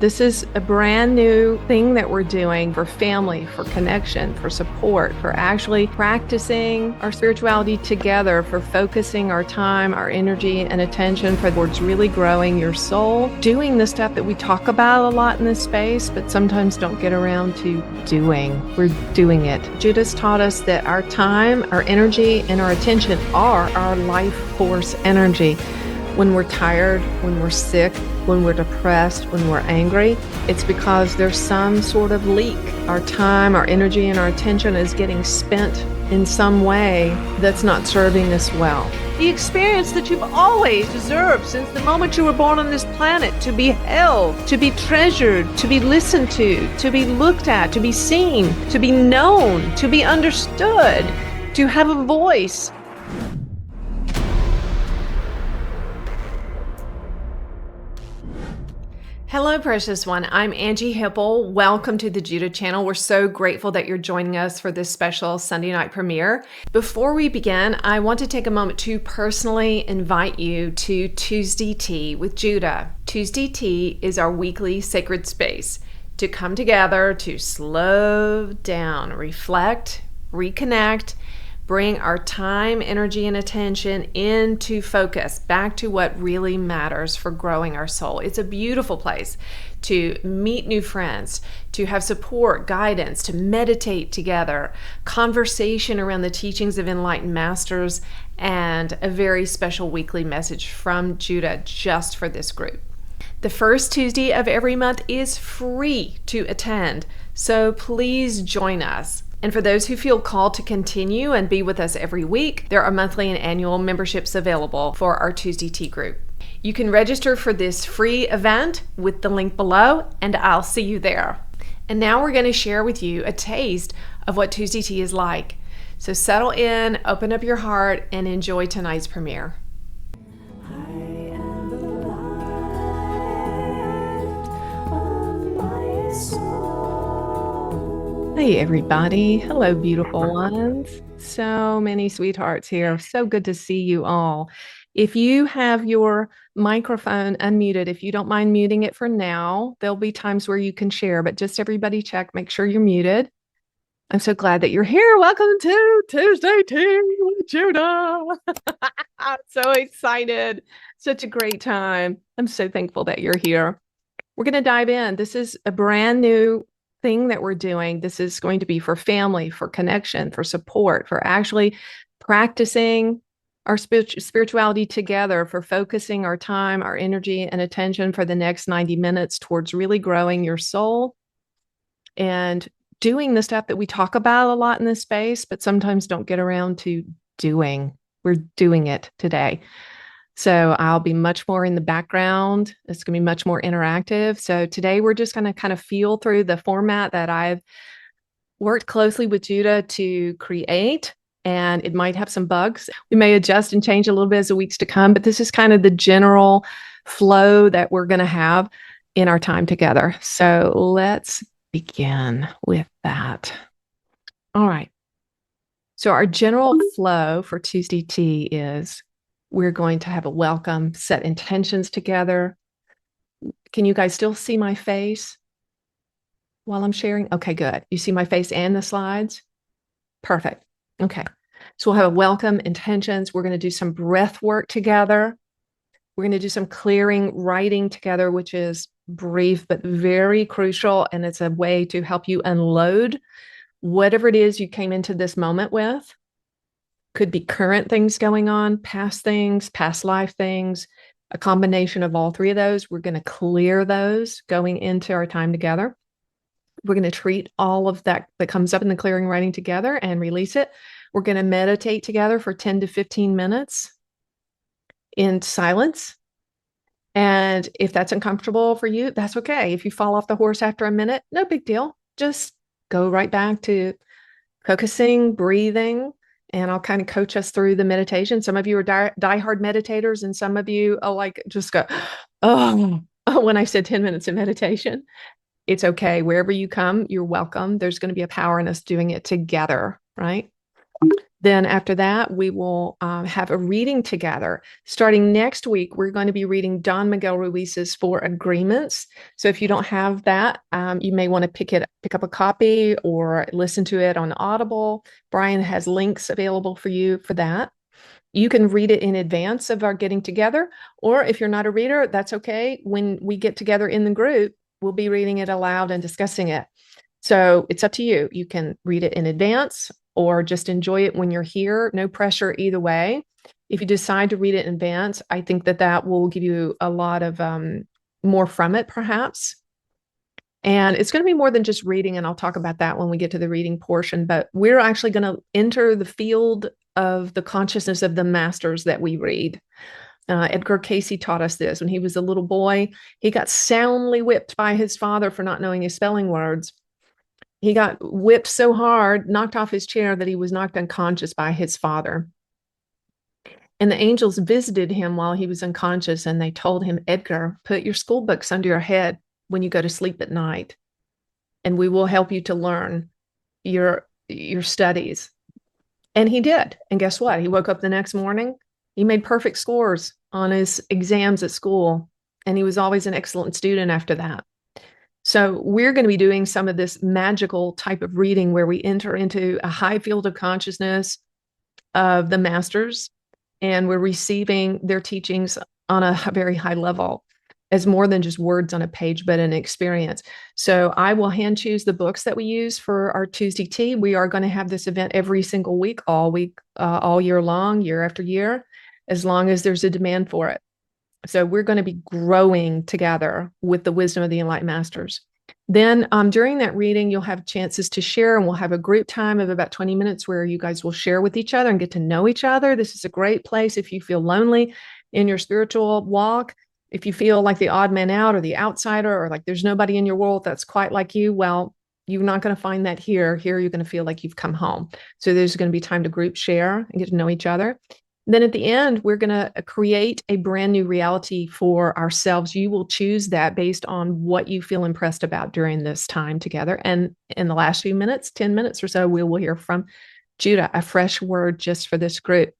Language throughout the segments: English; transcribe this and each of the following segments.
This is a brand new thing that we're doing for family, for connection, for support, for actually practicing our spirituality together, for focusing our time, our energy, and attention towards really growing your soul, doing the stuff that we talk about a lot in this space, but sometimes don't get around to doing. We're doing it. Judah's taught us that our time, our energy, and our attention are our life force energy. When we're tired, when we're sick, when we're depressed, when we're angry, it's because there's some sort of leak. Our time, our energy, and our attention is getting spent in some way that's not serving us well. The experience that you've always deserved since the moment you were born on this planet, to be held, to be treasured, to be listened to be looked at, to be seen, to be known, to be understood, to have a voice. Hello, precious one. I'm Anjie Hipple. Welcome to the Judah channel. We're so grateful that you're joining us for this special Sunday night premiere. Before we begin, I want to take a moment to personally invite you to Tuesday T.E.A. with Judah. Tuesday T.E.A. is our weekly sacred space to come together to slow down, reflect, reconnect, bring our time, energy, and attention into focus, back to what really matters for growing our soul. It's a beautiful place to meet new friends, to have support, guidance, to meditate together, conversation around the teachings of enlightened masters, and a very special weekly message from Judah just for this group. The first Tuesday of every month is free to attend, so please join us. And for those who feel called to continue and be with us every week, there are monthly and annual memberships available for our Tuesday Tea group. You can register for this free event with the link below, and I'll see you there. And now we're going to share with you a taste of what Tuesday Tea is like. So settle in, open up your heart, and enjoy tonight's premiere. Hey everybody. Hello, beautiful ones. So many sweethearts here. So good to see you all. If you have your microphone unmuted, if you don't mind muting it for now, there'll be times where you can share, but just everybody check, make sure you're muted. I'm so glad that you're here. Welcome to Tuesday T.E.A. with Judah. I'm so excited. Such a great time. I'm so thankful that you're here. We're going to dive in. This is a brand new thing that we're doing. This is going to be for family, for connection, for support, for actually practicing our spirituality together, for focusing our time, our energy, and attention for the next 90 minutes towards really growing your soul and doing the stuff that we talk about a lot in this space, but sometimes don't get around to doing. We're doing it today. So I'll be much more in the background. It's going to be much more interactive. So today we're just going to kind of feel through the format that I've worked closely with Judah to create, and it might have some bugs. We may adjust and change a little bit as the weeks to come, but this is kind of the general flow that we're going to have in our time together. So let's begin with that. All right. So our general flow for Tuesday Tea is we're going to have a welcome, set intentions together. Can you guys still see my face while I'm sharing? Okay, good. You see my face and the slides? Perfect. Okay. So we'll have a welcome, intentions. We're going to do some breath work together. We're going to do some clearing, writing together, which is brief but very crucial. And it's a way to help you unload whatever it is you came into this moment with. Could be current things going on, past things, past life things, a combination of all three of those. We're going to clear those going into our time together. We're going to treat all of that comes up in the clearing writing together and release it. We're going to meditate together for 10 to 15 minutes in silence. And if that's uncomfortable for you, that's okay. If you fall off the horse after a minute, no big deal. Just go right back to focusing, breathing. And I'll kind of coach us through the meditation. Some of you are diehard meditators, and some of you are like, just go, oh, when I said 10 minutes of meditation. It's okay. Wherever you come, you're welcome. There's going to be a power in us doing it together, right? Then after that, we will have a reading together. Starting next week, we're going to be reading Don Miguel Ruiz's Four Agreements. So if you don't have that, you may want to pick up a copy or listen to it on Audible. Brian has links available for you for that. You can read it in advance of our getting together, or if you're not a reader, that's okay. When we get together in the group, we'll be reading it aloud and discussing it. So it's up to you. You can read it in advance or just enjoy it when you're here. No pressure either way. If you decide to read it in advance, I think that will give you a lot of more from it, perhaps. And it's going to be more than just reading, and I'll talk about that when we get to the reading portion. But we're actually going to enter the field of the consciousness of the masters that we read. Edgar Cayce taught us this when he was a little boy. He got soundly whipped by his father for not knowing his spelling words. He got whipped so hard, knocked off his chair, that he was knocked unconscious by his father. And the angels visited him while he was unconscious, and they told him, Edgar, put your school books under your head when you go to sleep at night, and we will help you to learn your studies. And he did. And guess what? He woke up the next morning. He made perfect scores on his exams at school, and he was always an excellent student after that. So we're going to be doing some of this magical type of reading where we enter into a high field of consciousness of the masters, and we're receiving their teachings on a very high level as more than just words on a page, but an experience. So I will hand choose the books that we use for our Tuesday Tea. We are going to have this event every single week, all year long, year after year, as long as there's a demand for it. So we're going to be growing together with the wisdom of the enlightened masters. Then during that reading, you'll have chances to share, and we'll have a group time of about 20 minutes where you guys will share with each other and get to know each other. This is a great place if you feel lonely in your spiritual walk. If you feel like the odd man out or the outsider, or like there's nobody in your world that's quite like you, well, you're not going to find that here. Here, you're going to feel like you've come home. So there's going to be time to group share and get to know each other. Then at the end, we're going to create a brand new reality for ourselves. You will choose that based on what you feel impressed about during this time together. And in the last few minutes, 10 minutes or so, we will hear from Judah, a fresh word just for this group.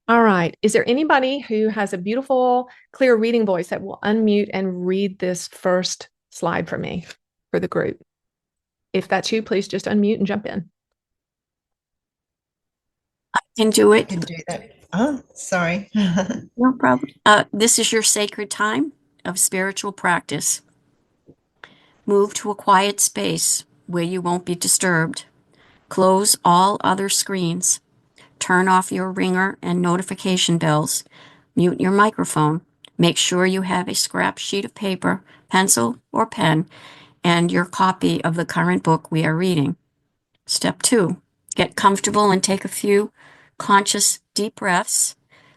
All right. Is there anybody who has a beautiful, clear reading voice that will unmute and read this first slide for me for the group? If that's you, please just unmute and jump in. I can do it. I can do that. Oh, sorry. No problem. This is your sacred time of spiritual practice. Move to a quiet space where you won't be disturbed. Close all other screens. Turn off your ringer and notification bells. Mute your microphone. Make sure you have a scrap sheet of paper, pencil, or pen, and your copy of the current book we are reading. Step 2. Get comfortable and take a few conscious deep breaths.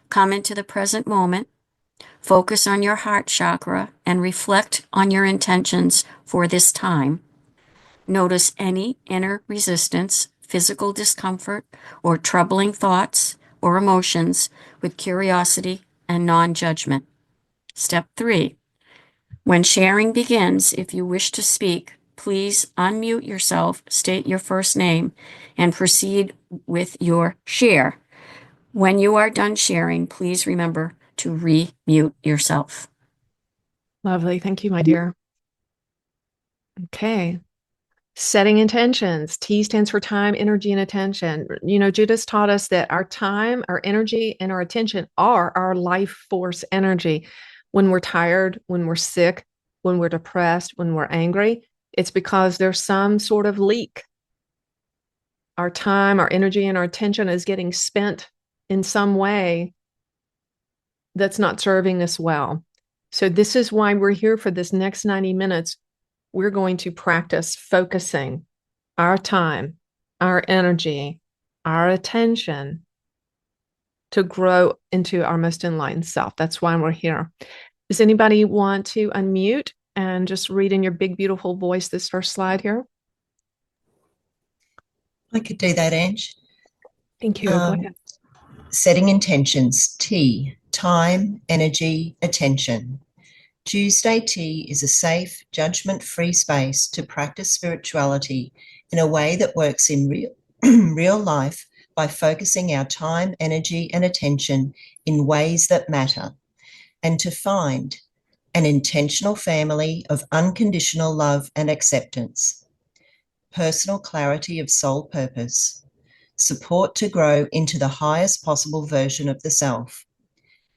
Come into the present moment. Focus on your heart chakra and reflect on your intentions for this time. Notice any inner resistance, physical discomfort, or troubling thoughts or emotions with curiosity and non-judgment. Step 3. When sharing begins, if you wish to speak, please unmute yourself, state your first name, and proceed with your share. When you are done sharing, please remember to re-mute yourself. Lovely. Thank you, my dear. Okay. Setting intentions. T stands for time, energy, and attention. You know, Judah's taught us that our time, our energy, and our attention are our life force energy. When we're tired, when we're sick, when we're depressed, when we're angry, it's because there's some sort of leak. Our time, our energy, and our attention is getting spent in some way that's not serving us well. So this is why we're here for this next 90 minutes. We're going to practice focusing our time, our energy, our attention to grow into our most enlightened self. That's why we're here. Does anybody want to unmute and just read in your big, beautiful voice this first slide here? I could do that, Ange. Thank you. Go ahead. Setting intentions. T, time, energy, attention. Tuesday T.E.A is a safe, judgment-free space to practice spirituality in a way that works in real life by focusing our time, energy, and attention in ways that matter, and to find an intentional family of unconditional love and acceptance, personal clarity of soul purpose, support to grow into the highest possible version of the self,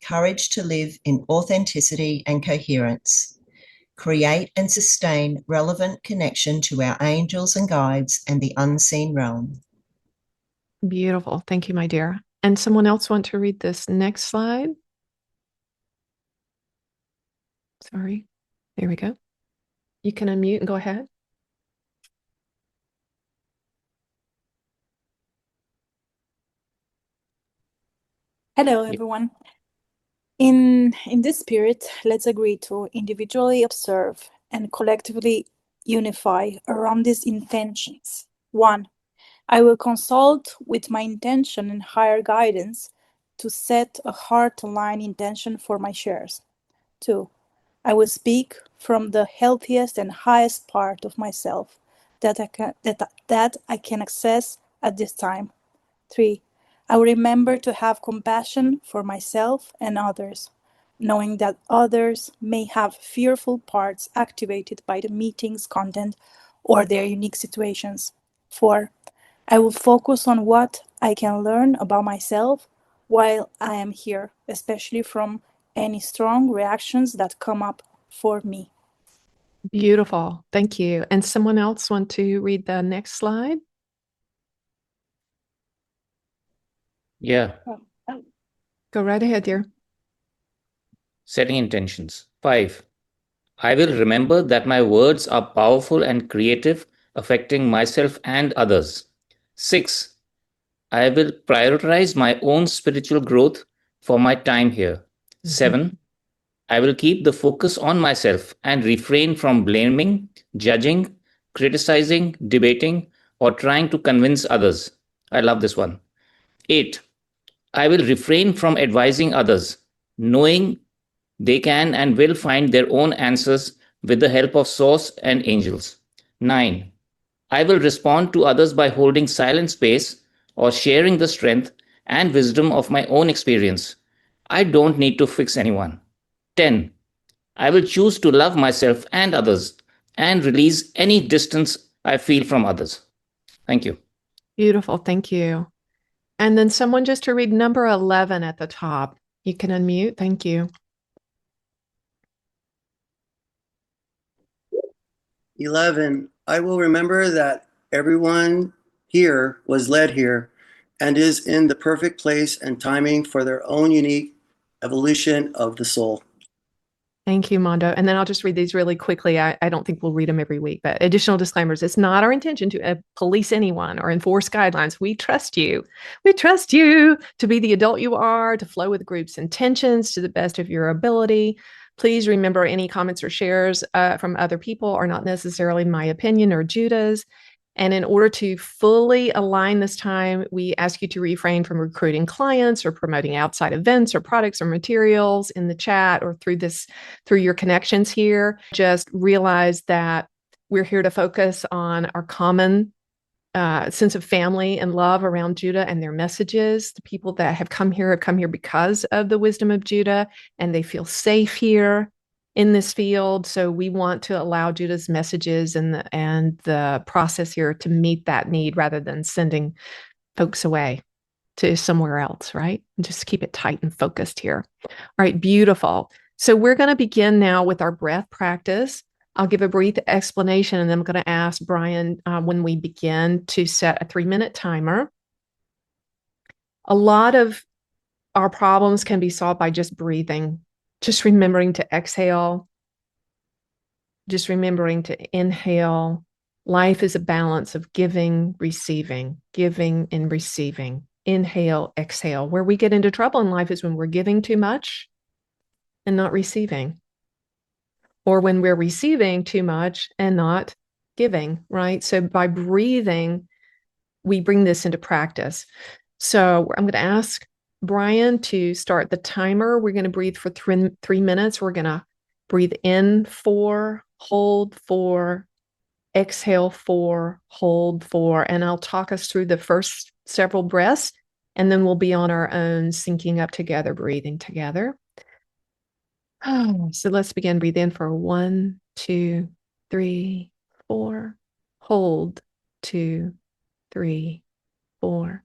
courage to live in authenticity and coherence, create and sustain relevant connection to our angels and guides and the unseen realm. Beautiful. Thank you, my dear. And someone else want to read this next slide? Sorry. There we go. You can unmute and go ahead. Hello, everyone. In this spirit, let's agree to individually observe and collectively unify around these intentions. 1. I will consult with my intention and higher guidance to set a heart-aligned intention for my shares. 2. I will speak from the healthiest and highest part of myself that I can access at this time. 3. I will remember to have compassion for myself and others, knowing that others may have fearful parts activated by the meeting's content or their unique situations. 4. I will focus on what I can learn about myself while I am here, especially from any strong reactions that come up for me. Beautiful. Thank you. And someone else want to read the next slide? Yeah. Go right ahead, dear. Setting intentions. 5. I will remember that my words are powerful and creative, affecting myself and others. 6. I will prioritize my own spiritual growth for my time here. 7. I will keep the focus on myself and refrain from blaming, judging, criticizing, debating, or trying to convince others. I love this one. 8. I will refrain from advising others, knowing they can and will find their own answers with the help of Source and angels. 9. I will respond to others by holding silent space or sharing the strength and wisdom of my own experience. I don't need to fix anyone. 10. I will choose to love myself and others and release any distance I feel from others. Thank you. Beautiful. Thank you. And then someone just to read number 11 at the top. You can unmute. Thank you. 11. I will remember that everyone here was led here and is in the perfect place and timing for their own unique evolution of the soul. Thank you, Mondo. And then I'll just read these really quickly. I don't think we'll read them every week, but additional disclaimers. It's not our intention to police anyone or enforce guidelines. We trust you. We trust you to be the adult you are, to flow with the group's intentions to the best of your ability. Please remember any comments or shares from other people are not necessarily my opinion or Judah's. And in order to fully align this time, we ask you to refrain from recruiting clients or promoting outside events or products or materials in the chat or through your connections here. Just realize that we're here to focus on our common sense of family and love around Judah and their messages. The people that have come here because of the wisdom of Judah, and they feel safe here in this field. So we want to allow Judah's messages and the process here to meet that need rather than sending folks away to somewhere else, right? And just keep it tight and focused here. All right, beautiful. So we're going to begin now with our breath practice. I'll give a brief explanation, and then I'm going to ask Brian when we begin to set a 3-minute timer. A lot of our problems can be solved by just breathing, just remembering to exhale, just remembering to inhale. Life is a balance of giving, and receiving. Inhale, exhale. Where we get into trouble in life is when we're giving too much and not receiving, or when we're receiving too much and not giving, right? So by breathing, we bring this into practice. So I'm going to ask Brian to start the timer. We're going to breathe for 3 minutes. We're going to breathe in 4, hold 4, exhale 4, hold 4, and I'll talk us through the first several breaths, and then we'll be on our own, syncing up together, breathing together. So let's begin. Breathe in for 1, 2, 3, 4. Hold 2, 3, 4.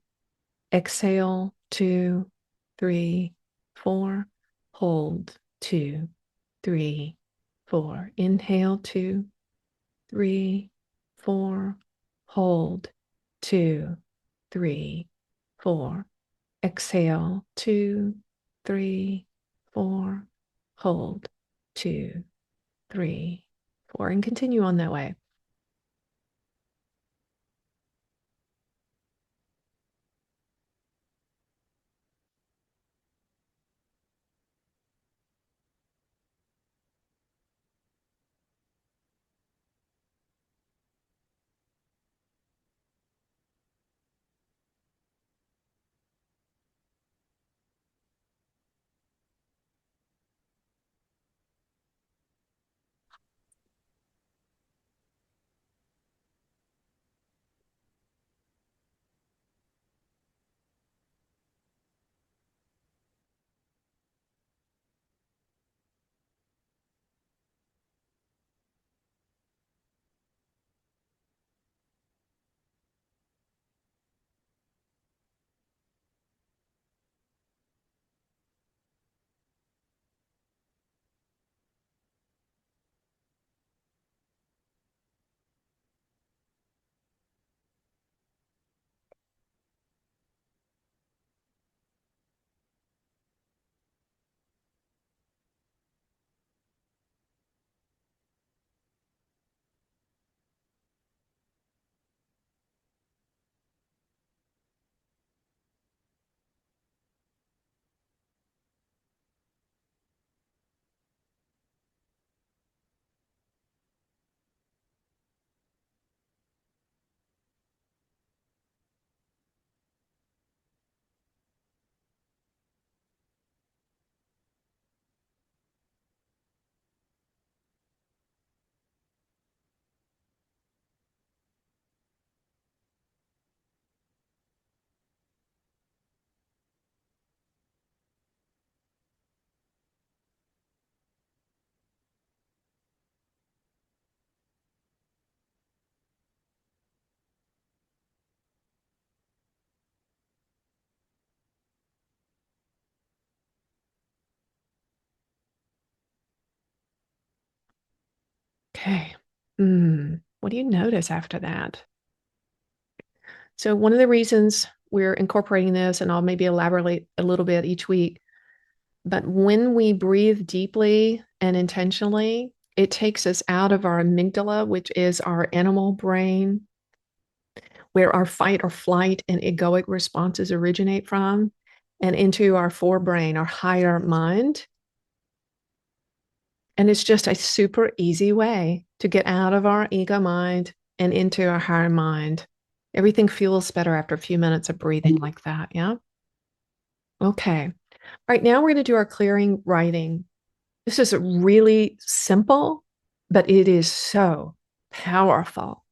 Exhale 2, 3, 4. Hold 2, 3, 4. Inhale 2, 3, 4. Hold 2, 3, 4. Exhale 2, 3, 4. Hold 2, 3, 4. And continue on that way. Okay. What do you notice after that? So one of the reasons we're incorporating this, and I'll maybe elaborate a little bit each week, but when we breathe deeply and intentionally, it takes us out of our amygdala, which is our animal brain, where our fight or flight and egoic responses originate from, and into our forebrain, our higher mind. And it's just a super easy way to get out of our ego mind and into our higher mind. Everything feels better after a few minutes of breathing like that. Yeah. Okay. All right. Now we're going to do our clearing writing. This is really simple, but it is so powerful.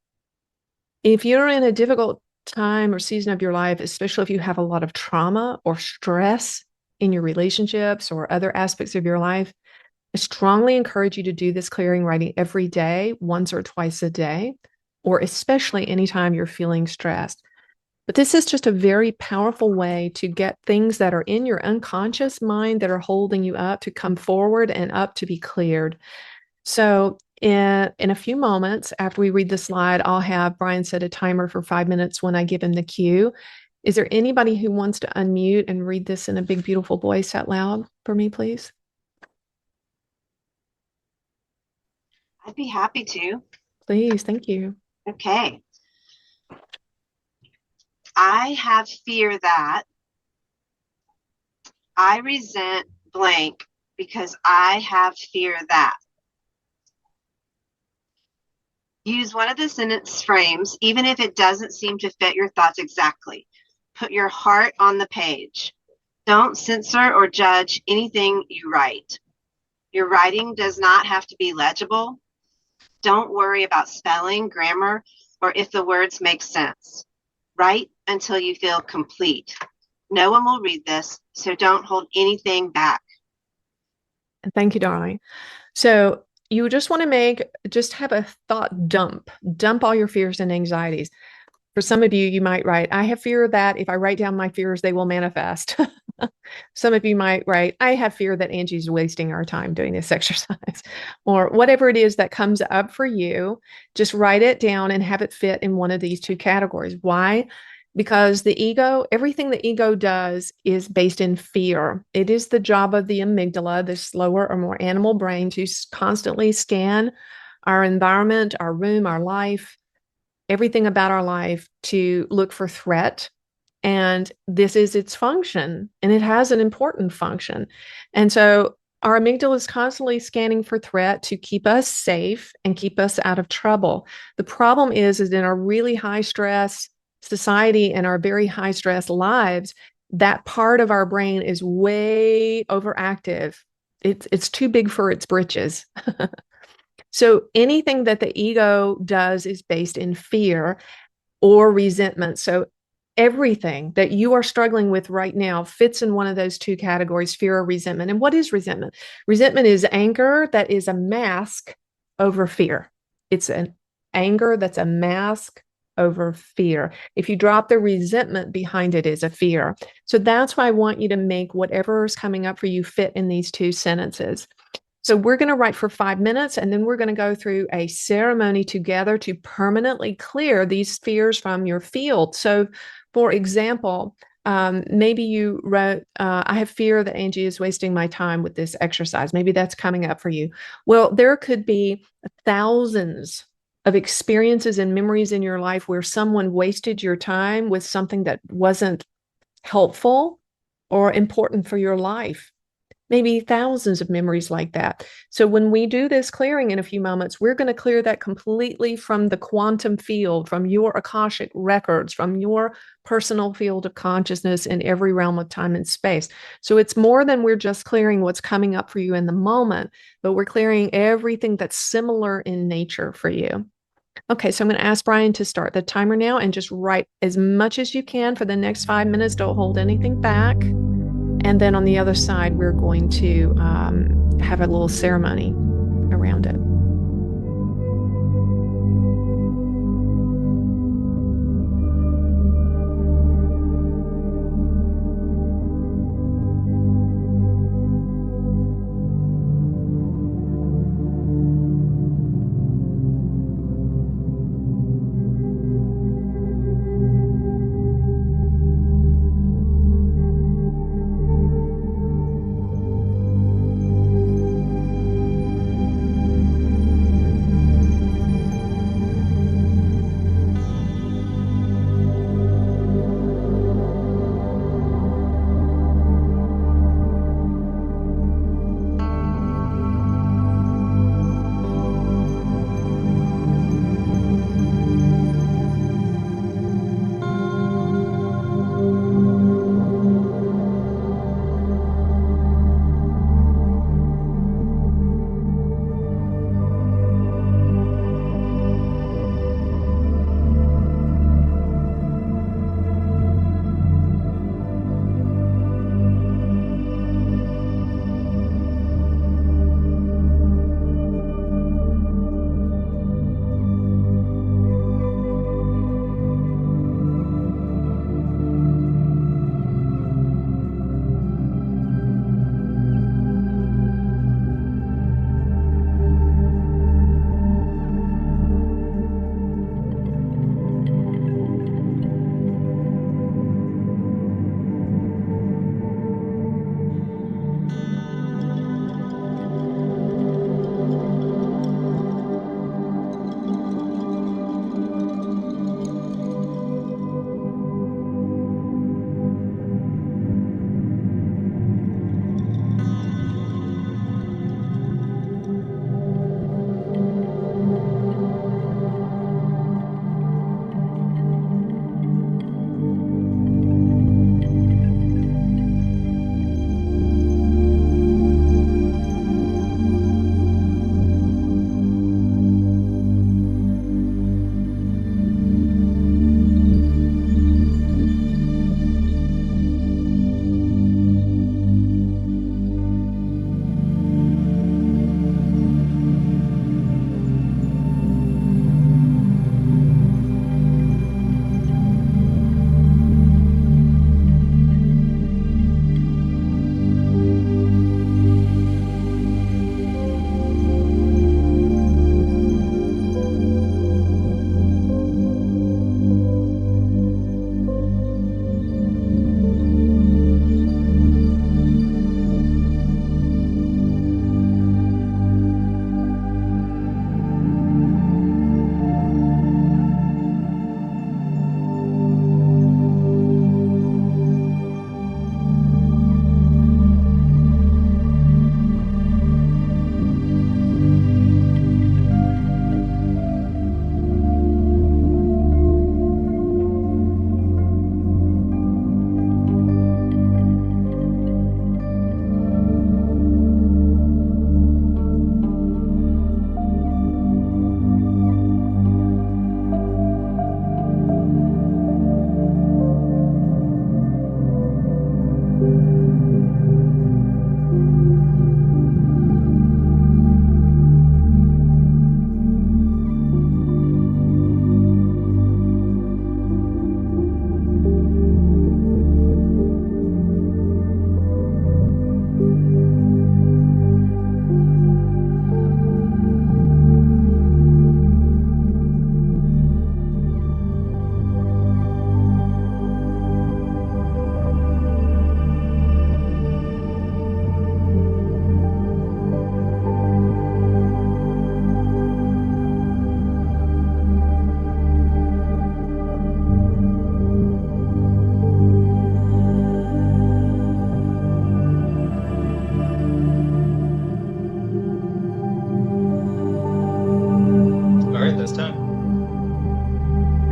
If you're in a difficult time or season of your life, especially if you have a lot of trauma or stress in your relationships or other aspects of your life, I strongly encourage you to do this clearing writing every day, once or twice a day, or especially anytime you're feeling stressed. But this is just a very powerful way to get things that are in your unconscious mind that are holding you up to come forward and up to be cleared. So in a few moments after we read the slide, I'll have Brian set a timer for 5 minutes when I give him the cue. Is there anybody who wants to unmute and read this in a big, beautiful voice out loud for me, please? I'd be happy to. Please, thank you. Okay. I have fear that I resent blank because I have fear that. Use one of the sentence frames, even if it doesn't seem to fit your thoughts exactly. Put your heart on the page. Don't censor or judge anything you write. Your writing does not have to be legible. Don't worry about spelling, grammar, or if the words make sense. Write until you feel complete. No one will read this, so don't hold anything back. Thank you, darling. So you just want to just have a thought dump all your fears and anxieties. For some of you, you might write, I have fear that if I write down my fears, they will manifest. Some of you might write, I have fear that Angie's wasting our time doing this exercise, or whatever it is that comes up for you. Just write it down and have it fit in one of these two categories. Why? Because the ego, everything the ego does is based in fear. It is the job of the amygdala, the slower or more animal brain, to constantly scan our environment, our room, our life, everything about our life to look for threat. And this is its function, and it has an important function. And so our amygdala is constantly scanning for threat to keep us safe and keep us out of trouble. The problem is in our really high stress society and our very high stress lives, that part of our brain is way overactive. It's too big for its britches. So anything that the ego does is based in fear or resentment. So everything that you are struggling with right now fits in one of those two categories, fear or resentment. And what is resentment? Resentment is anger that is a mask over fear. It's an anger that's a mask over fear. If you drop the resentment behind it is a fear. So that's why I want you to make whatever is coming up for you fit in these two sentences. So we're going to write for 5 minutes, and then we're going to go through a ceremony together to permanently clear these fears from your field. So, for example, maybe you wrote, I have fear that Angie is wasting my time with this exercise. Maybe that's coming up for you. Well, there could be thousands of experiences and memories in your life where someone wasted your time with something that wasn't helpful or important for your life. Maybe thousands of memories like that. So when we do this clearing in a few moments, we're going to clear that completely from the quantum field, from your Akashic records, from your personal field of consciousness in every realm of time and space. So it's more than we're just clearing what's coming up for you in the moment, but we're clearing everything that's similar in nature for you. Okay, so I'm going to ask Brian to start the timer now and just write as much as you can for the next 5 minutes. Don't hold anything back. And then on the other side, we're going to have a little ceremony around it.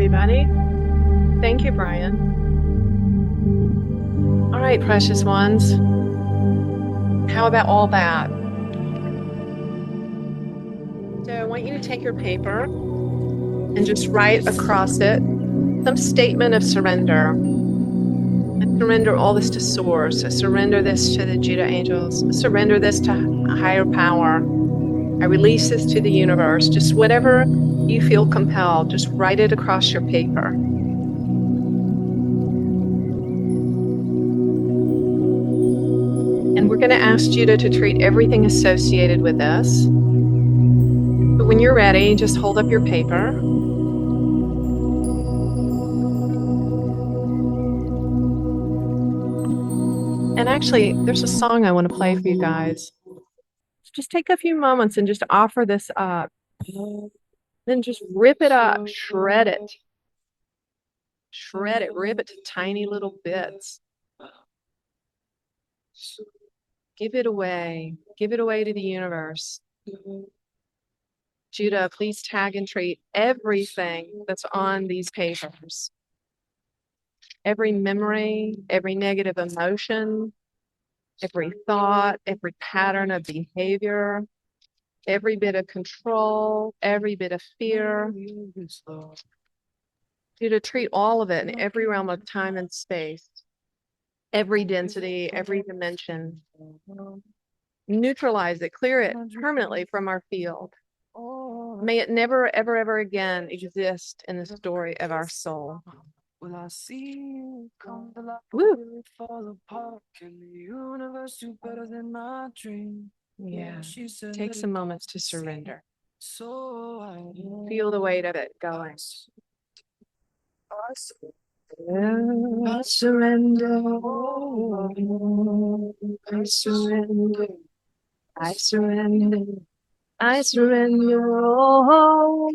everybody. Thank you, Brian. All right, precious ones. How about all that? So I want you to take your paper and just write across it some statement of surrender. I surrender all this to Source. I surrender this to the Judah angels. I surrender this to a higher power. I release this to the universe. Just whatever you feel compelled, just write it across your paper. And we're going to ask Judah to treat everything associated with this. But when you're ready, just hold up your paper. And actually, there's a song I want to play for you guys. Just take a few moments and just offer this up. Then just rip it up, shred it. Shred it, rip it to tiny little bits. Give it away. Give it away to the universe. Judah, please tag and treat everything that's on these papers. Every memory, every negative emotion, every thought, every pattern of behavior, every bit of control, every bit of fear. Judah, treat all of it in every realm of time and space, every density, every dimension. Neutralize it, clear it permanently from our field. May it never, ever, ever again exist in the story of our soul. Will I see you come to life? Woo. Will it fall apart? Can the universe do better than my dream? Yeah. She said, Take "Let some it go moments to and see." surrender. So I Feel the weight of it going. I surrender. I surrender. I surrender. I surrender all.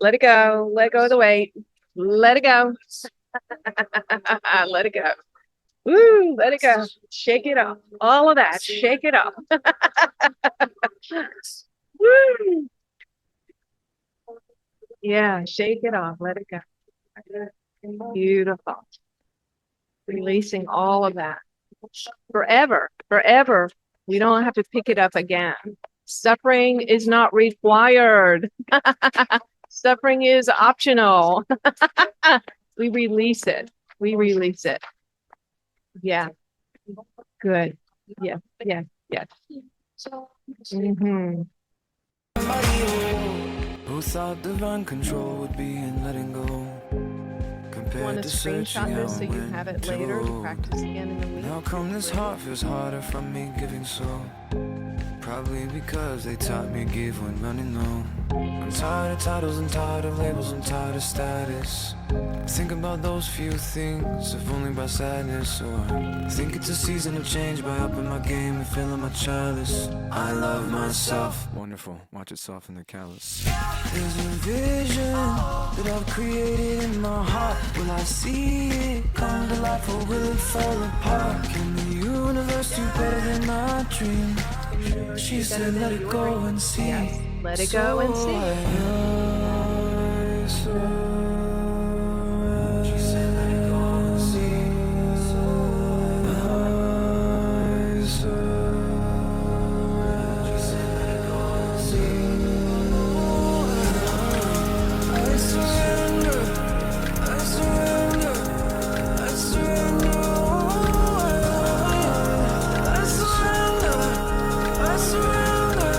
Let it go. Let go of the weight. Let it go. Let it go. Woo, let it go. Shake it off. All of that. Shake it off. Woo. Yeah, shake it off. Let it go. Beautiful. Releasing all of that. Forever. Forever. We don't have to pick it up again. Suffering is not required. Suffering is optional. We release it. We release it. Yeah. Good. Yeah. Yeah. Yeah. Mm-hmm. who thought divine control would be in letting go Want compared to to searching screenshot out this so you when have it to later to go. practice again in the week? How come this heart feels harder from me giving so? Probably because they taught me give when running low. I'm tired of titles and tired of labels and tired of status. Think about those few things, if only by sadness. Or think it's a season of change by upping my game and filling my chalice. I love myself. Wonderful, watch it soften the callous. There's a vision that I've created in my heart. Will I see it come to life or will it fall apart? Can the universe do better than my dream? She said let it go and see. Yes. Let it go and see. She said let it go and see. She said let it go and see. I surrender. I surrender. I surrender. I surrender. I surrender.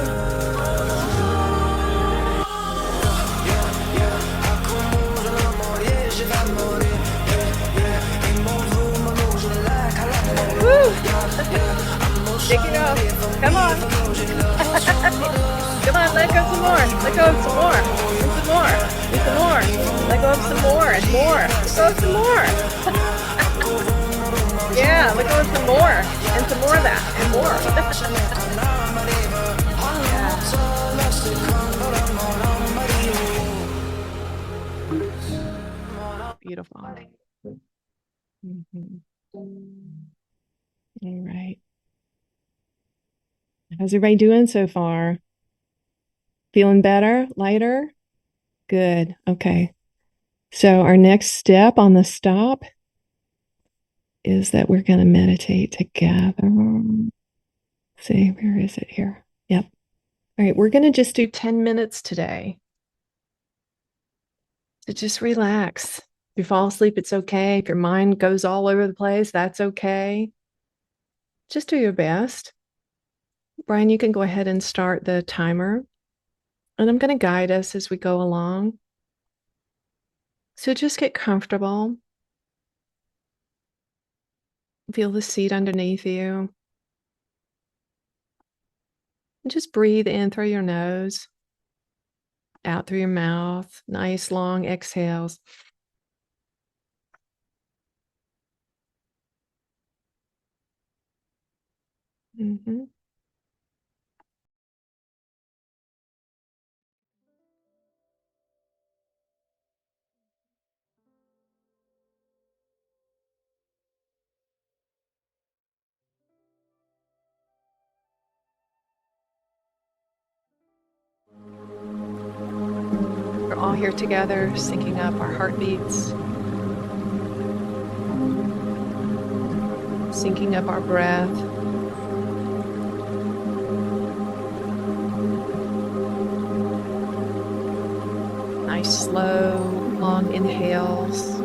Woo! Shake it off. Come on. Come on, let go some more. Let go of some more. And some more. And some more. Let go of some more and more. Let go of some more. Yeah, let go of some more. And some more of that. And more. Beautiful. Mhm. All right. How's everybody doing so far? Feeling better? Lighter? Good. Okay. So our next step on the stop is that we're going to meditate together. See, where is it here? Yep. All right, we're going to just do 10 minutes today. So just relax. If you fall asleep, it's okay. If your mind goes all over the place, that's okay. Just do your best. Brian, you can go ahead and start the timer. And I'm going to guide us as we go along. So just get comfortable. Feel the seat underneath you. And just breathe in through your nose, out through your mouth. Nice long exhales. Mm-hmm. We're all here together, syncing up our heartbeats, syncing up our breath. Nice, slow, long inhales.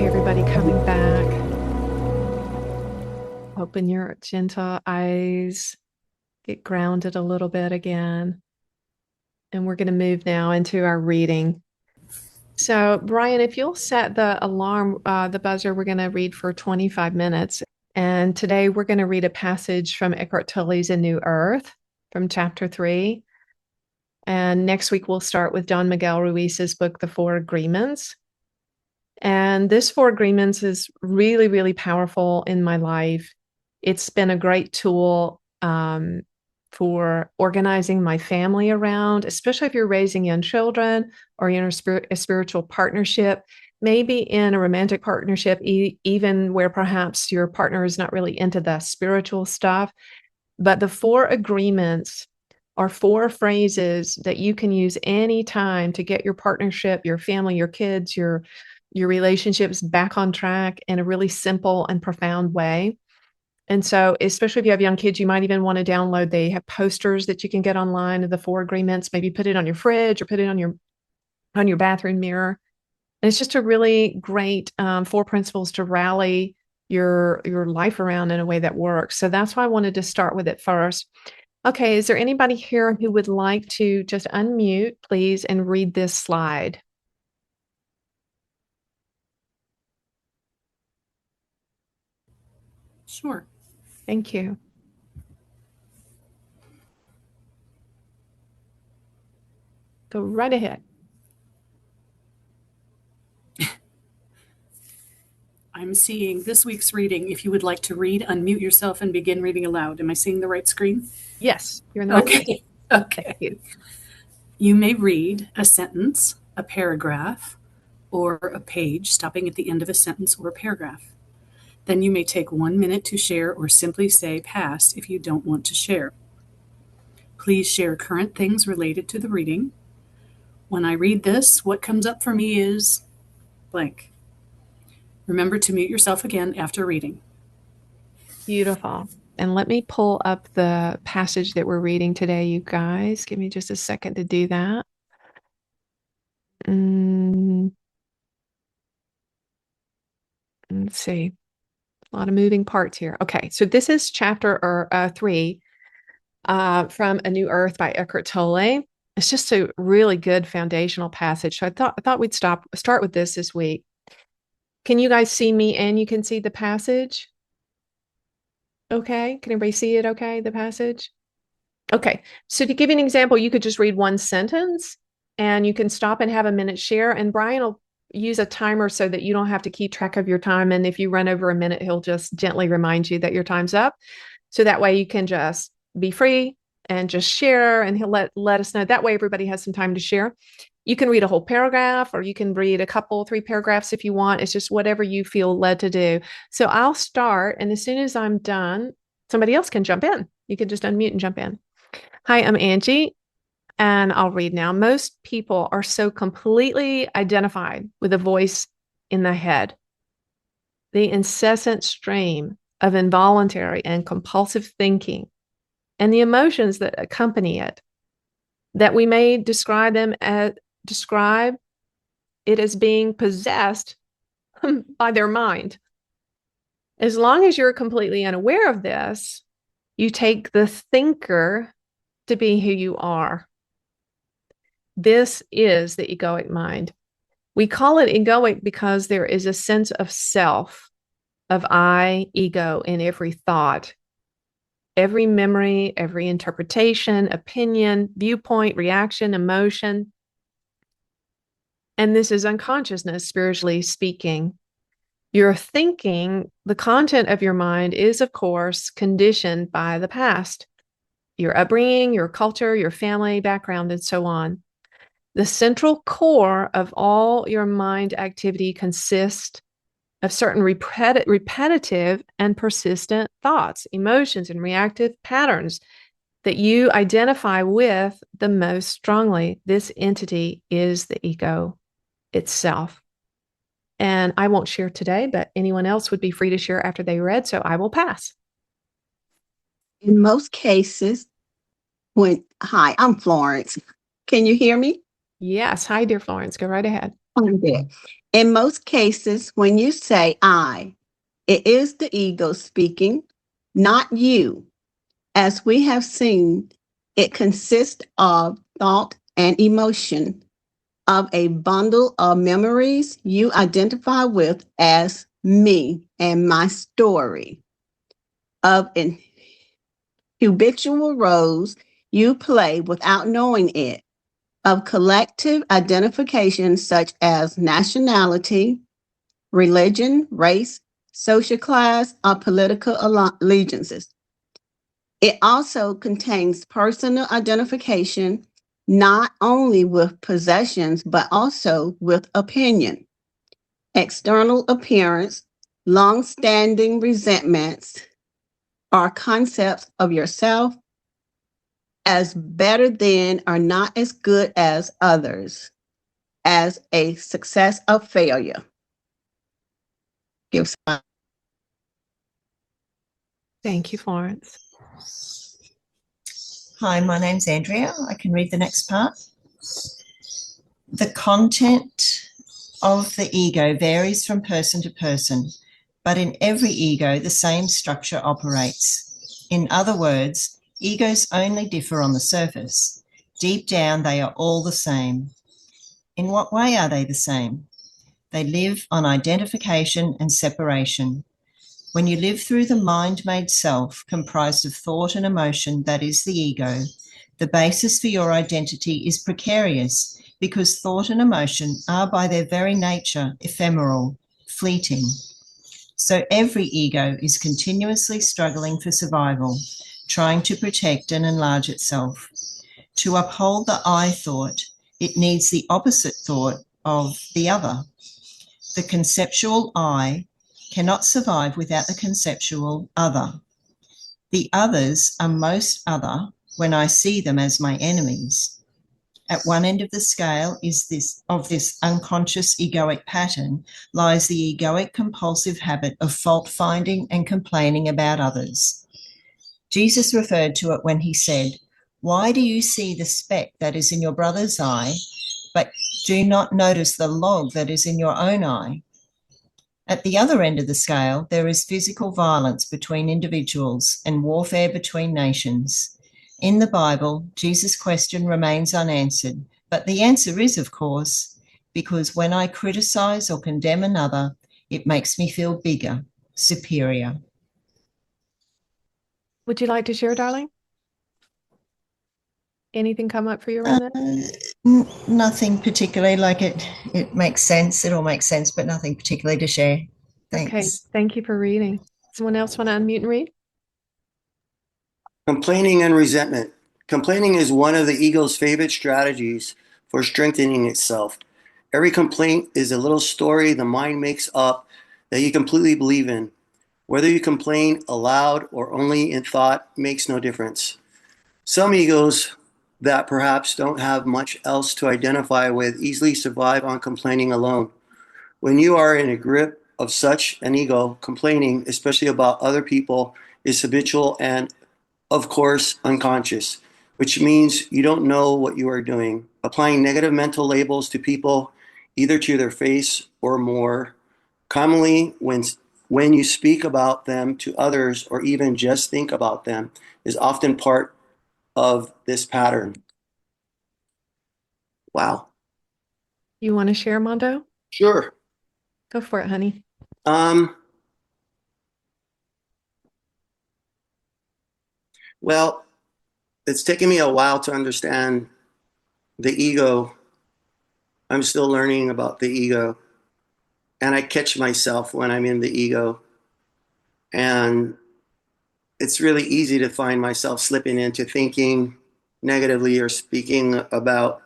Okay, everybody coming back. Open your gentle eyes. Get grounded a little bit again. And we're going to move now into our reading. So, Brian, if you'll set the alarm, the buzzer, we're going to read for 25 minutes. And today we're going to read a passage from Eckhart Tolle's A New Earth from chapter 3. And next week we'll start with Don Miguel Ruiz's book, The Four Agreements. And this Four Agreements is really, really powerful in my life. It's been a great tool for organizing my family around, especially if you're raising young children or you're in a spiritual partnership, maybe in a romantic partnership, even where perhaps your partner is not really into the spiritual stuff. But the Four Agreements are four phrases that you can use anytime to get your partnership, your family, your kids, your relationships back on track in a really simple and profound way. And so, especially if you have young kids, you might even want to download. They have posters that you can get online of the Four Agreements. Maybe put it on your fridge or put it on your bathroom mirror. And it's just a really great four principles to rally your life around in a way that works. So that's why I wanted to start with it first. Okay, is there anybody here who would like to just unmute, please, and read this slide? Sure. Thank you. Go right ahead. I'm seeing this week's reading. If you would like to read, unmute yourself and begin reading aloud. Am I seeing the right screen? Yes, you're in the right Okay. place. Okay. Thank you. You may read a sentence, a paragraph, or a page, stopping at the end of a sentence or a paragraph. Then you may take 1 minute to share or simply say pass if you don't want to share. Please share current things related to the reading. When I read this, what comes up for me is blank. Remember to mute yourself again after reading. Beautiful. And let me pull up the passage that we're reading today, you guys. Give me just a second to do that. Let's see. A lot of moving parts here. Okay, so this is chapter 3 from A New Earth by Eckhart Tolle. It's just a really good foundational passage. So I thought we'd start with this week. Can you guys see me and you can see the passage? Okay, can everybody see it okay, the passage? Okay, so to give you an example, you could just read one sentence and you can stop and have a minute share, and Brian will use a timer so that you don't have to keep track of your time. And if you run over a minute, he'll just gently remind you that your time's up. So that way you can just be free and just share, and he'll let us know. That way everybody has some time to share. You can read a whole paragraph, or you can read a couple, 3 paragraphs if you want. It's just whatever you feel led to do. So I'll start, and as soon as I'm done, somebody else can jump in. You can just unmute and jump in. Hi, I'm Angie, and I'll read now. Most people are so completely identified with a voice in the head. The incessant stream of involuntary and compulsive thinking and the emotions that accompany it, that we may describe it as being possessed by their mind. As long as you're completely unaware of this, you take the thinker to be who you are. This is the egoic mind. We call it egoic because there is a sense of self, of I, ego, in every thought, every memory, every interpretation, opinion, viewpoint, reaction, emotion. And this is unconsciousness, spiritually speaking. Your thinking, the content of your mind is, of course, conditioned by the past, your upbringing, your culture, your family background, and so on. The central core of all your mind activity consists of certain repetitive and persistent thoughts, emotions, and reactive patterns that you identify with the most strongly. This entity is the ego itself. And I won't share today, but anyone else would be free to share after they read, so I will pass. In most cases, hi, I'm Florence. Can you hear me? Yes. Hi, dear Florence. Go right ahead. Okay. In most cases, when you say I, it is the ego speaking, not you. As we have seen, it consists of thought and emotion, of a bundle of memories you identify with as me and my story, of an habitual roles you play without knowing it, of collective identifications such as nationality, religion, race, social class, or political allegiances. It also contains personal identification not only with possessions, but also with opinion, external appearance, long standing resentments, or concepts of yourself as better than or not as good as others, as a success or failure. Give some. Thank you, Florence. Hi, my name's Andrea. I can read the next part. The content of the ego varies from person to person, but in every ego, the same structure operates. In other words, egos only differ on the surface. Deep down, they are all the same. In what way are they the same? They live on identification and separation. When you live through the mind-made self, comprised of thought and emotion, that is the ego, the basis for your identity is precarious because thought and emotion are by their very nature ephemeral, fleeting. So every ego is continuously struggling for survival, trying to protect and enlarge itself. To uphold the I thought, it needs the opposite thought of the other. The conceptual I cannot survive without the conceptual other. The others are most other when I see them as my enemies. At one end of the scale is this unconscious egoic pattern lies the egoic compulsive habit of fault-finding and complaining about others. Jesus referred to it when he said, "Why do you see the speck that is in your brother's eye, but do not notice the log that is in your own eye?" At the other end of the scale, there is physical violence between individuals and warfare between nations. In the Bible, Jesus' question remains unanswered, but the answer is, of course, because when I criticize or condemn another, it makes me feel bigger, superior. Would you like to share, darling? Anything come up for you around that? Nothing particularly, like it makes sense. It all makes sense, but nothing particularly to share. Thanks. Okay, thank you for reading. Someone else want to unmute and read? Complaining and resentment. Complaining is one of the ego's favorite strategies for strengthening itself. Every complaint is a little story the mind makes up that you completely believe in. Whether you complain aloud or only in thought makes no difference. Some egos that perhaps don't have much else to identify with easily survive on complaining alone. When you are in a grip of such an ego, complaining, especially about other people, is habitual and, of course, unconscious, which means you don't know what you are doing. Applying negative mental labels to people, either to their face or more, commonly when you speak about them to others or even just think about them, is often part of this pattern. Wow. You want to share, Mondo? Sure. Go for it, honey. Well, it's taken me a while to understand the ego. I'm still learning about the ego. And I catch myself when I'm in the ego. And it's really easy to find myself slipping into thinking negatively or speaking about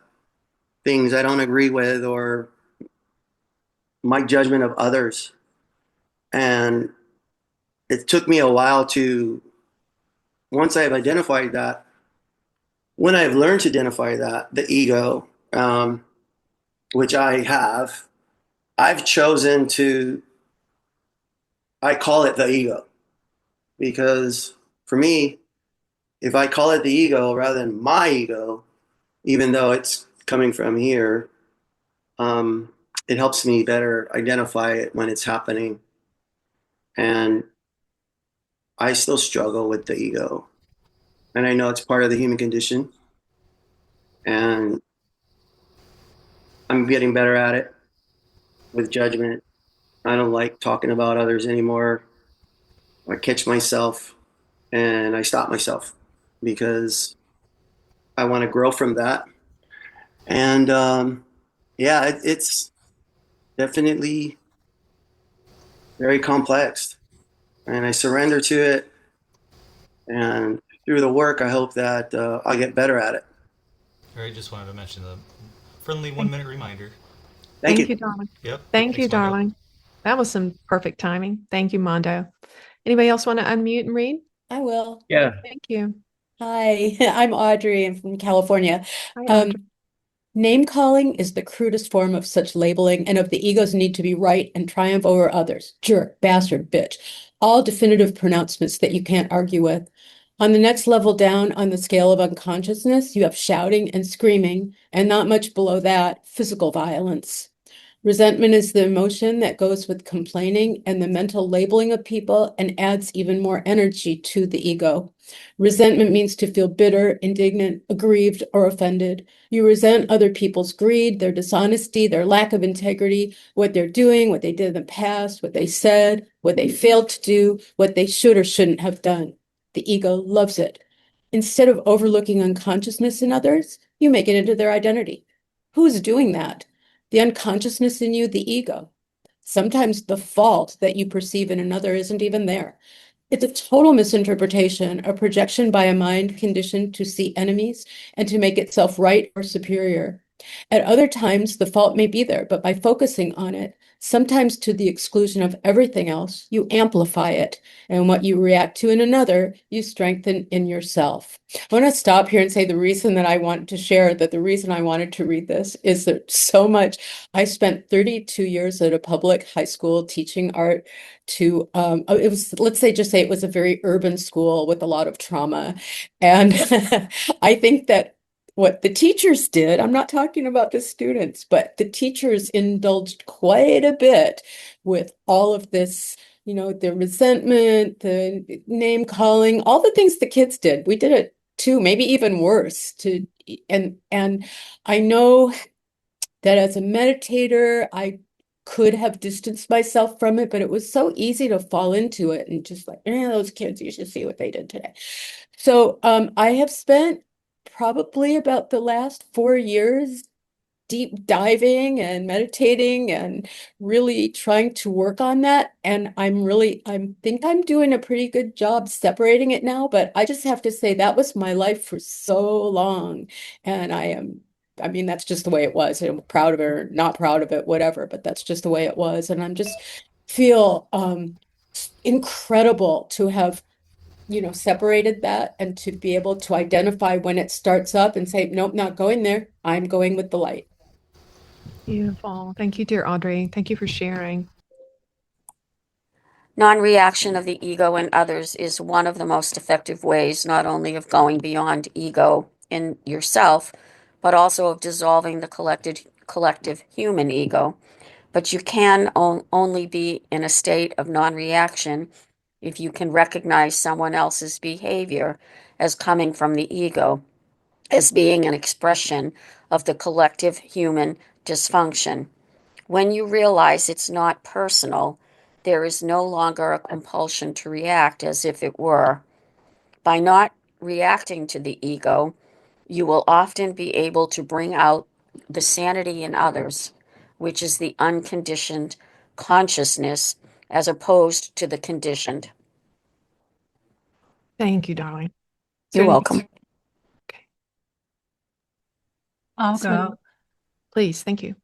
things I don't agree with or my judgment of others. And it took me a while to, once I've identified that, when I've learned to identify that, the ego, which I have, I've chosen to, I call it the ego. Because for me, if I call it the ego rather than my ego, even though it's coming from here, it helps me better identify it when it's happening. And I still struggle with the ego. And I know it's part of the human condition. And I'm getting better at it with judgment. I don't like talking about others anymore. I catch myself and I stop myself because I want to grow from that. And yeah, it's definitely very complex. And I surrender to it. And through the work, I hope that I'll get better at it. I just wanted to mention the friendly Thank 1 minute reminder. Thank Thank you. you, darling. Yep. Thank you, Thanks, Mondo. darling. That was some perfect timing. Thank you, Mondo. Anybody else want to unmute and read? I will. Yeah. Thank you. Hi, I'm Audrey. I'm from California. Hi, Audrey. Name calling is the crudest form of such labeling and of the ego's need to be right and triumph over others. Jerk, bastard, bitch. All definitive pronouncements that you can't argue with. On the next level down on the scale of unconsciousness, you have shouting and screaming, and not much below that, physical violence. Resentment is the emotion that goes with complaining and the mental labeling of people and adds even more energy to the ego. Resentment means to feel bitter, indignant, aggrieved, or offended. You resent other people's greed, their dishonesty, their lack of integrity, what they're doing, what they did in the past, what they said, what they failed to do, what they should or shouldn't have done. The ego loves it. Instead of overlooking unconsciousness in others, you make it into their identity. Who's doing that? The unconsciousness in you, the ego. Sometimes the fault that you perceive in another isn't even there. It's a total misinterpretation, a projection by a mind conditioned to see enemies and to make itself right or superior. At other times, the fault may be there, but by focusing on it, sometimes to the exclusion of everything else, you amplify it. And what you react to in another, you strengthen in yourself. I want to stop here and say the reason that I want to share that the reason I wanted to read this is that so much. I spent 32 years at a public high school teaching art to it was, let's say, just say it was a very urban school with a lot of trauma. And I think that what the teachers did, I'm not talking about the students, but the teachers indulged quite a bit with all of this, you know, the resentment, the name calling, all the things the kids did. We did it too, maybe even worse to and I know that as a meditator, I could have distanced myself from it, but it was so easy to fall into it and just like, those kids, you should see what they did today. So I have spent probably about the last 4 years deep diving and meditating and really trying to work on that. And I think I'm doing a pretty good job separating it now, but I just have to say that was my life for so long. And I mean, that's just the way it was. I'm proud of it or not proud of it, whatever, but that's just the way it was. And I'm just feel incredible to have separated that and to be able to identify when it starts up and say, nope, not going there. I'm going with the light. Beautiful. Thank you, dear Audrey. Thank you for sharing. Non-reaction of the ego in others is one of the most effective ways not only of going beyond ego in yourself, but also of dissolving the collective human ego. But you can only be in a state of non-reaction if you can recognize someone else's behavior as coming from the ego, as being an expression of the collective human dysfunction. When you realize it's not personal, there is no longer a compulsion to react as if it were. By not reacting to the ego, you will often be able to bring out the sanity in others, which is the unconditioned consciousness as opposed to the conditioned. Thank you, darling. You're welcome. Okay. I'll So, go. please, thank you.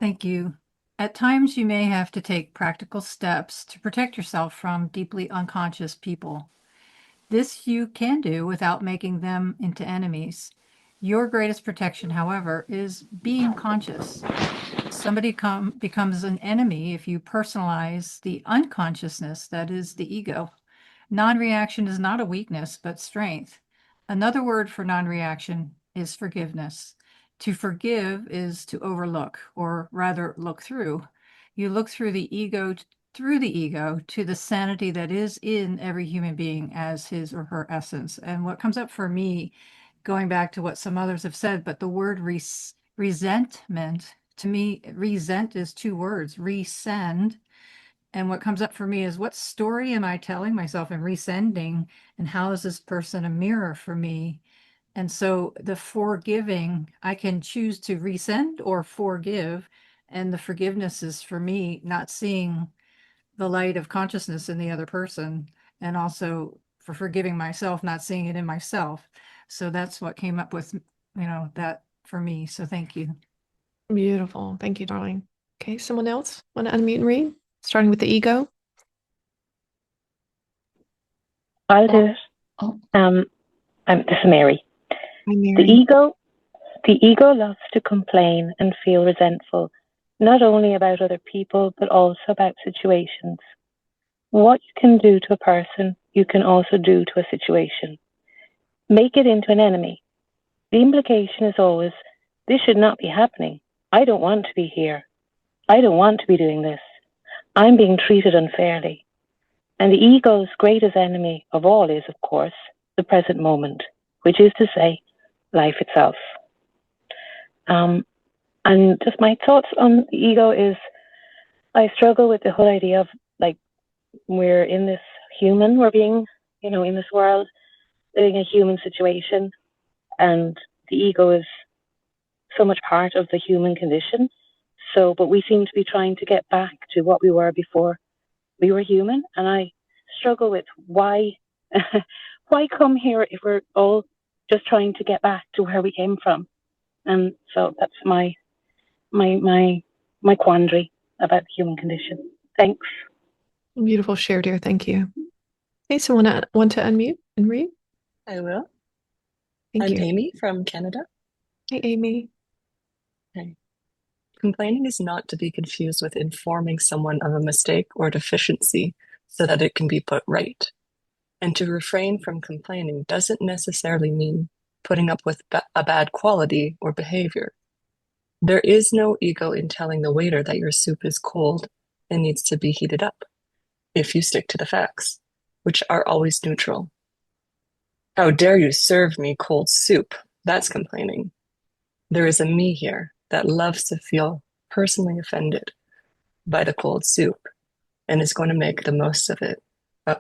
Thank you. At times, you may have to take practical steps to protect yourself from deeply unconscious people. This you can do without making them into enemies. Your greatest protection, however, is being conscious. Somebody becomes an enemy if you personalize the unconsciousness that is the ego. Non-reaction is not a weakness, but strength. Another word for non-reaction is forgiveness. To forgive is to overlook, or rather look through. You look through the ego to the sanity that is in every human being as his or her essence. And what comes up for me, going back to what some others have said, but the word resentment, to me, resent is two words, resend. And what comes up for me is, what story am I telling myself and resending? And how is this person a mirror for me? And so the forgiving, I can choose to resend or forgive. And the forgiveness is for me not seeing the light of consciousness in the other person, and also for forgiving myself, not seeing it in myself. So that's what came up with, that for me. So thank you. Beautiful. Thank you, darling. Okay, someone else want to unmute and read? Starting with the ego. I'll do it. This is Mary. Hi, Mary. The ego loves to complain and feel resentful, not only about other people, but also about situations. What you can do to a person, you can also do to a situation. Make it into an enemy. The implication is always, this should not be happening. I don't want to be here. I don't want to be doing this. I'm being treated unfairly. And the ego's greatest enemy of all is, of course, the present moment, which is to say, life itself. And just my thoughts on the ego is, I struggle with the whole idea of, like, we're in this we're being, in this world, living a human situation, and the ego is so much part of the human condition. So, but we seem to be trying to get back to what we were before we were human, and I struggle with why come here if we're all just trying to get back to where we came from. And so that's my quandary about the human condition. Thanks. Beautiful share, dear. Thank you. Okay, so want to unmute and read? I will. Thank I'm you. Amy from Canada. Hey, Amy. Okay. Complaining is not to be confused with informing someone of a mistake or deficiency so that it can be put right. And to refrain from complaining doesn't necessarily mean putting up with a bad quality or behavior. There is no ego in telling the waiter that your soup is cold and needs to be heated up, if you stick to the facts, which are always neutral. How dare you serve me cold soup? That's complaining. There is a me here that loves to feel personally offended by the cold soup and is going to make the most of it. And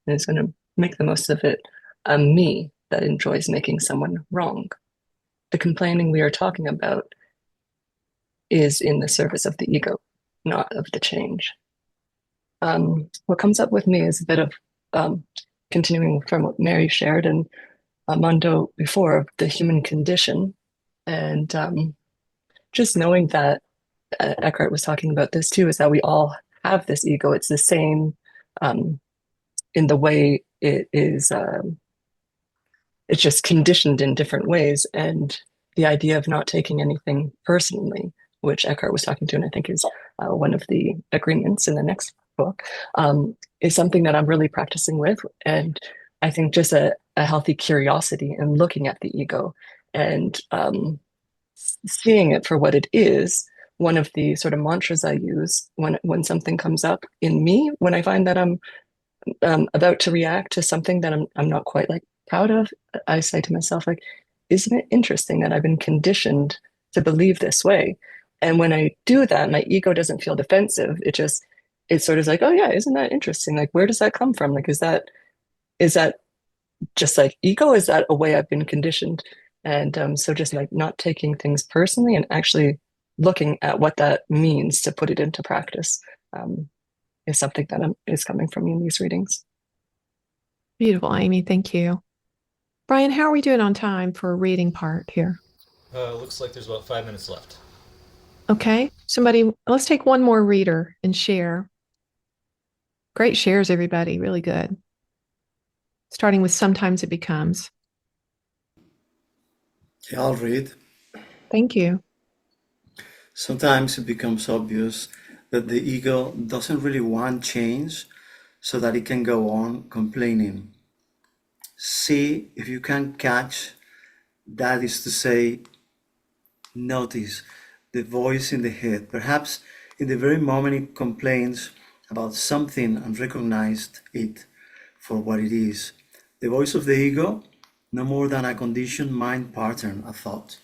is going to make the most of it a me that enjoys making someone wrong. The complaining we are talking about is in the service of the ego, not of the change. What comes up with me is a bit of continuing from what Mary shared and Armando before, of the human condition, and just knowing that Eckhart was talking about this too, is that we all have this ego. It's the same in the way it is. It's just conditioned in different ways, and the idea of not taking anything personally, which Eckhart was talking to, and I think is one of the agreements in the next book, is something that I'm really practicing with. And I think just a healthy curiosity in looking at the ego and seeing it for what it is. One of the sort of mantras I use when something comes up in me, when I find that I'm about to react to something that I'm not quite like proud of, I say to myself, like, isn't it interesting that I've been conditioned to believe this way? And when I do that, my ego doesn't feel defensive. It's sort of like, oh yeah, isn't that interesting? Like, where does that come from? Like, is that just like ego? Is that a way I've been conditioned? And so just like not taking things personally and actually looking at what that means to put it into practice is something that is coming from me in these readings. Beautiful, Amy. Thank you. Brian, how are we doing on time for a reading part here? Looks like there's about 5 minutes left. Okay. Let's take one more reader and share. Great shares, everybody. Really good. Starting with Sometimes It Becomes. Yeah, I'll read. Thank you. Sometimes it becomes obvious that the ego doesn't really want change so that it can go on complaining. See if you can catch, that is to say, Notice the voice in the head, perhaps in the very moment it complains about something and recognize it for what it is. The voice of the ego, no more than a conditioned mind pattern, a thought.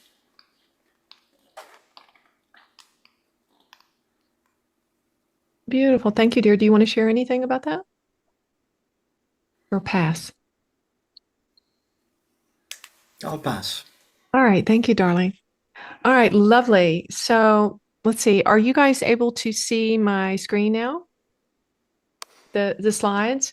Beautiful. Thank you, dear. Do you want to share anything about that? Or pass? I'll pass. All right. Thank you, darling. All right. Lovely. So let's see. Are you guys able to see my screen now? The slides?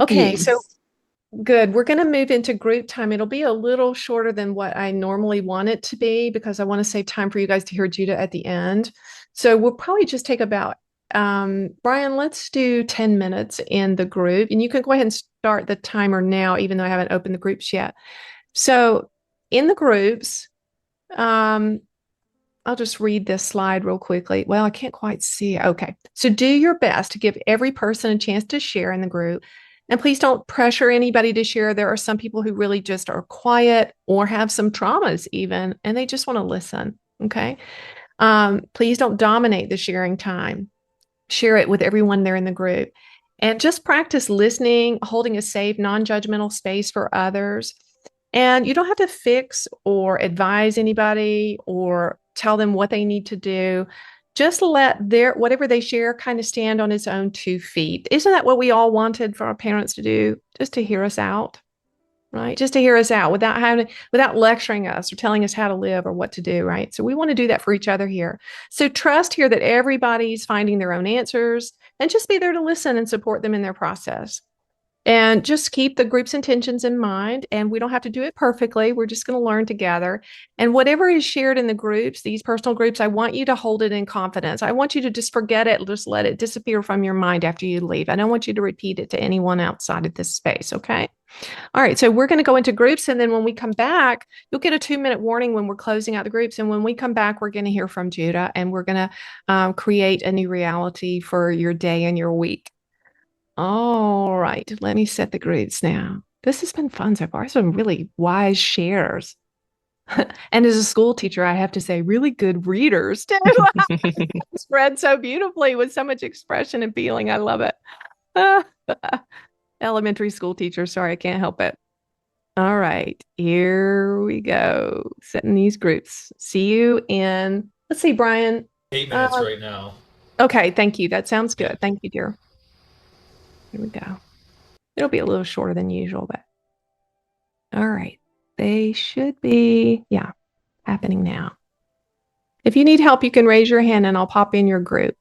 Okay. So Yes. good. We're going to move into group time. It'll be a little shorter than what I normally want it to be because I want to save time for you guys to hear Judah at the end. So we'll probably just take about, Brian, let's do 10 minutes in the group. And you can go ahead and start the timer now, even though I haven't opened the groups yet. So in the groups, I'll just read this slide real quickly. Well, I can't quite see it. Okay. So do your best to give every person a chance to share in the group. And please don't pressure anybody to share. There are some people who really just are quiet or have some traumas even, and they just want to listen. Okay. Please don't dominate the sharing time. Share it with everyone there in the group. And just practice listening, holding a safe, non-judgmental space for others. And you don't have to fix or advise anybody or tell them what they need to do. Just let their whatever they share kind of stand on its own 2 feet. Isn't that what we all wanted for our parents to do? Just to hear us out, right? Just to hear us out without lecturing us or telling us how to live or what to do, right? So we want to do that for each other here. So trust here that everybody's finding their own answers and just be there to listen and support them in their process. And just keep the group's intentions in mind. And we don't have to do it perfectly. We're just going to learn together. And whatever is shared in the groups, these personal groups, I want you to hold it in confidence. I want you to just forget it, just let it disappear from your mind after you leave. I don't want you to repeat it to anyone outside of this space. Okay. All right. So we're going to go into groups. And then when we come back, you'll get a 2-minute warning when we're closing out the groups. And when we come back, we're going to hear from Judah and we're going to create a new reality for your day and your week. All right, let me set the groups now. This has been fun so far. Some really wise shares. And as a school teacher, I have to say, really good readers too. Spread so beautifully with so much expression and feeling. I love it. Elementary school teacher. Sorry, I can't help it. All right, here we go. Setting these groups. See you in, let's see, Brian. 8 minutes right now. Okay, thank you. That sounds good. Thank you, dear. Here we go. It'll be a little shorter than usual, but all right. They should be, happening now. If you need help, you can raise your hand and I'll pop in your group.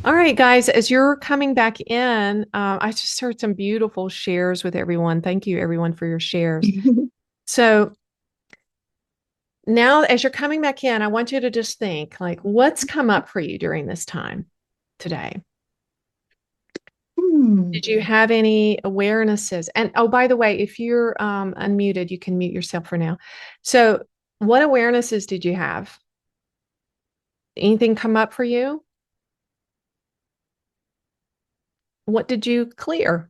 All right, guys, as you're coming back in, I just heard some beautiful shares with everyone. Thank you, everyone, for your shares. So now as you're coming back in, I want you to just think, like, what's come up for you during this time today? Did you have any awarenesses? And oh, by the way, if you're unmuted, you can mute yourself for now. So what awarenesses did you have? Anything come up for you? What did you clear?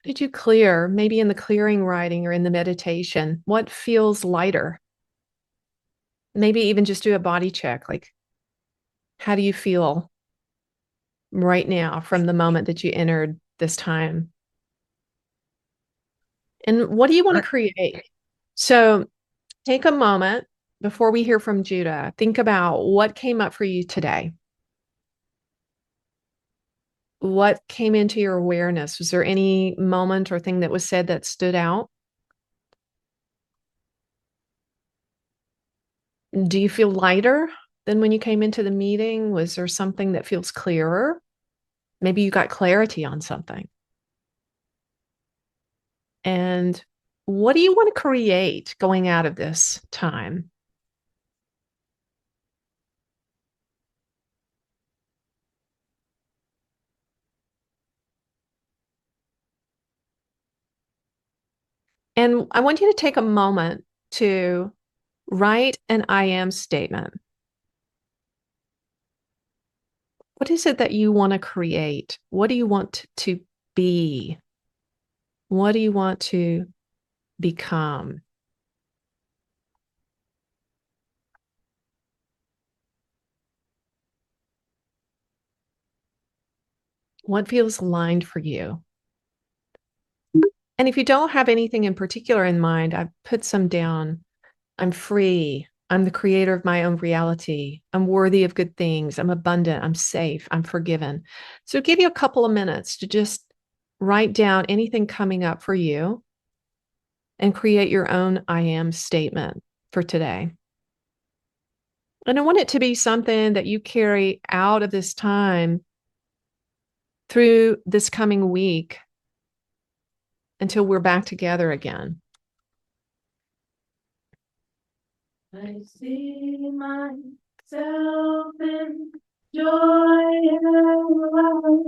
Did you clear, maybe in the clearing writing or in the meditation? What feels lighter? Maybe even just do a body check. Like, how do you feel right now from the moment that you entered this time? And what do you want to create? So take a moment before we hear from Judah. Think about what came up for you today. What came into your awareness? Was there any moment or thing that was said that stood out? Do you feel lighter than when you came into the meeting? Was there something that feels clearer? Maybe you got clarity on something. And what do you want to create going out of this time? And I want you to take a moment to write an I am statement. What is it that you want to create? What do you want to be? What do you want to become? What feels aligned for you? And if you don't have anything in particular in mind, I've put some down. I'm free. I'm the creator of my own reality. I'm worthy of good things. I'm abundant. I'm safe. I'm forgiven. So give you a couple of minutes to just write down anything coming up for you and create your own I am statement for today. And I want it to be something that you carry out of this time through this coming week until we're back together again. I see myself in joy and love.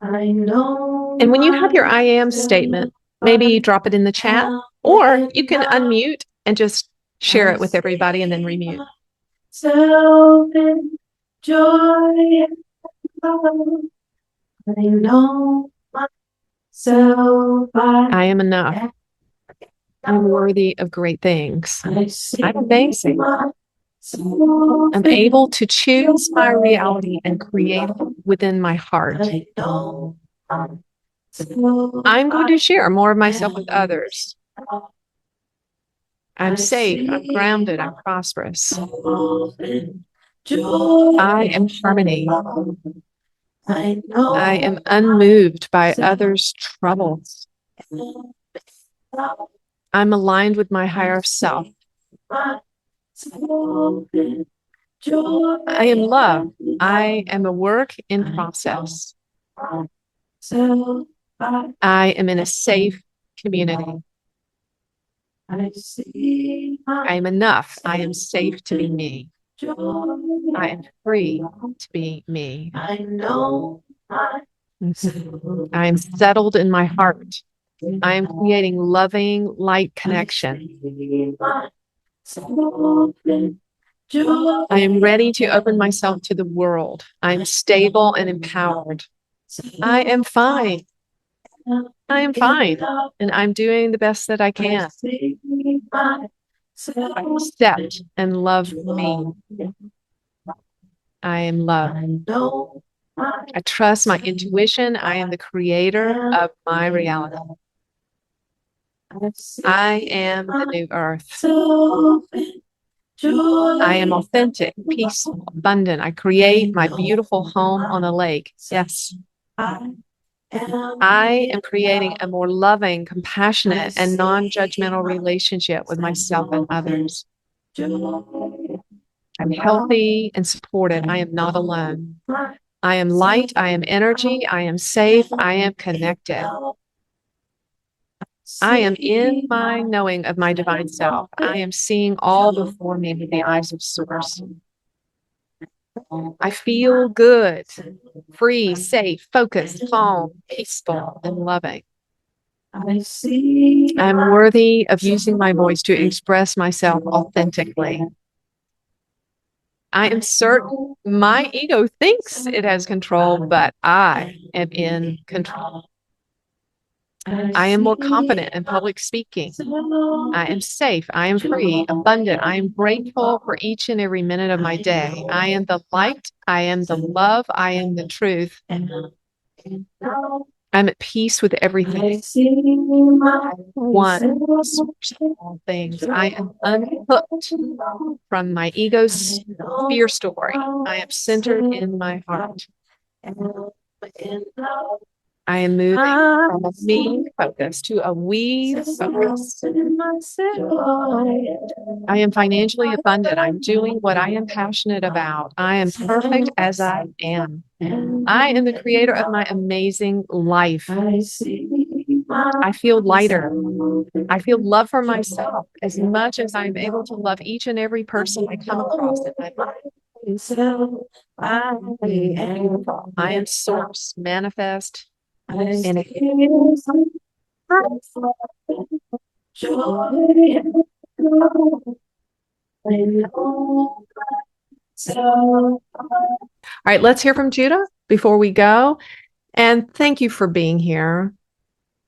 I know. And when you have your I am statement, maybe drop it in the chat, or you can unmute and just share it with everybody and then remute. Self in joy and love. I know myself. I am enough. I'm worthy of great things. I'm amazing. I'm able to choose my reality and create within my heart. I'm going to share more of myself with others. I'm safe. I'm grounded. I'm prosperous. I am harmony. I am unmoved by others' troubles. I'm aligned with my higher self. I am love. I am a work in process. I am in a safe community. I am enough. I am safe to be me. I am free to be me. I am settled in my heart. I am creating loving light connection. I am ready to open myself to the world. I am stable and empowered. I am fine. I am fine. And I'm doing the best that I can. I accept and love me. I am loved. I trust my intuition. I am the creator of my reality. I am the new earth. I am authentic, peaceful, abundant. I create my beautiful home on a lake. Yes. I am creating a more loving, compassionate, and non-judgmental relationship with myself and others. I'm healthy and supported. I am not alone. I am light. I am energy. I am safe. I am connected. I am in my knowing of my divine self. I am seeing all before me with the eyes of Source. I feel good, free, safe, focused, calm, peaceful, and loving. I'm worthy of using my voice to express myself authentically. I am certain my ego thinks it has control, but I am in control. I am more confident in public speaking. I am safe. I am free, abundant. I am grateful for each and every minute of my day. I am the light. I am the love. I am the truth. I'm at peace with everything. One source of all things. I am unhooked from my ego's fear story. I am centered in my heart. I am moving from a me focus to a we focus. I am financially abundant. I'm doing what I am passionate about. I am perfect as I am. I am the creator of my amazing life. I feel lighter. I feel love for myself as much as I'm able to love each and every person I come across in my life. I am source, manifest, and All right, let's hear from Judah before we go. And thank you for being here.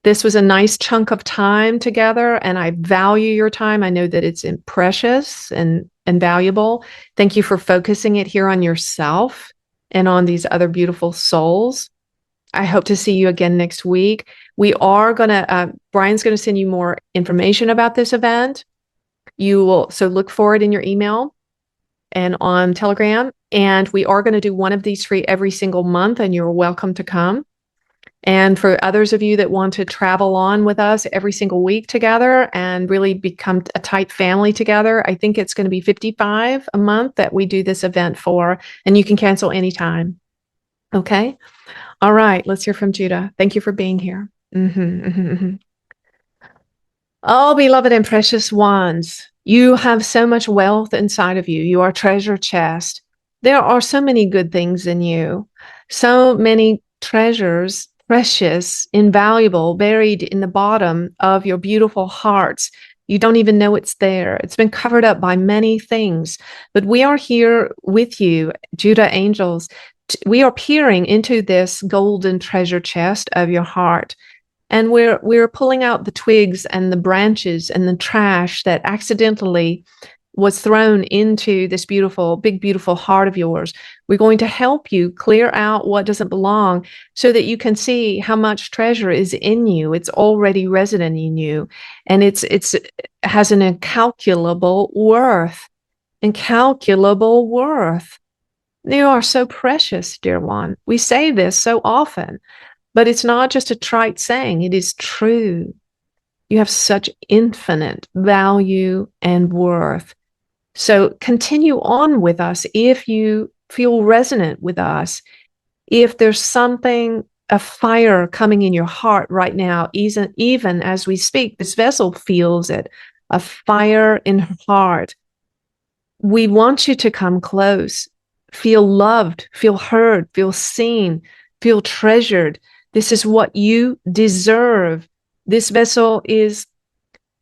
This was a nice chunk of time together, and I value your time. I know that it's precious and valuable. Thank you for focusing it here on yourself and on these other beautiful souls. I hope to see you again next week. We are going to, Brian's going to send you more information about this event. You will, so look for it in your email and on Telegram. And we are going to do one of these free every single month, and you're welcome to come. And for others of you that want to travel on with us every single week together and really become a tight family together, I think it's going to be $55 a month that we do this event for, and you can cancel anytime. Okay? All right, let's hear from Judah. Thank you for being here. Oh, beloved and precious ones, you have so much wealth inside of you. You are a treasure chest. There are so many good things in you, so many treasures, precious, invaluable, buried in the bottom of your beautiful hearts. You don't even know it's there. It's been covered up by many things. But we are here with you, Judah angels. We are peering into this golden treasure chest of your heart. And we're pulling out the twigs and the branches and the trash that accidentally was thrown into this beautiful, big, beautiful heart of yours. We're going to help you clear out what doesn't belong so that you can see how much treasure is in you. It's already resident in you. And it has an incalculable worth. Incalculable worth. You are so precious, dear one. We say this so often. But it's not just a trite saying, it is true. You have such infinite value and worth. So continue on with us if you feel resonant with us. If there's something, a fire coming in your heart right now, even as we speak, this vessel feels it, a fire in her heart. We want you to come close, feel loved, feel heard, feel seen, feel treasured. This is what you deserve. This vessel is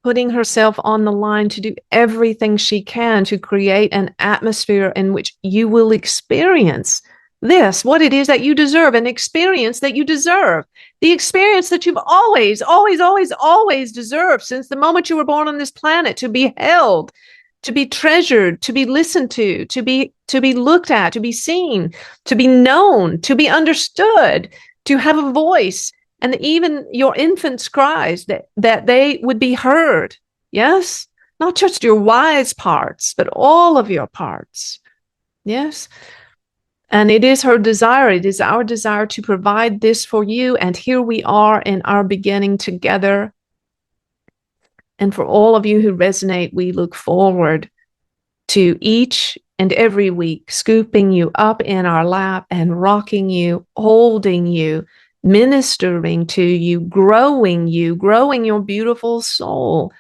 putting herself on the line to do everything she can to create an atmosphere in which you will experience this, what it is that you deserve, an experience that you deserve, the experience that you've always, always, always, always deserved since the moment you were born on this planet, to be held, to be treasured, to be listened to be looked at, to be seen, to be known, to be understood, to have a voice, and even your infant's cries that they would be heard. Yes? Not just your wise parts, but all of your parts. Yes? And it is her desire, it is our desire to provide this for you. And here we are in our beginning together. And for all of you who resonate, we look forward to each and every week, scooping you up in our lap and rocking you, holding you, ministering to you, growing your beautiful soul,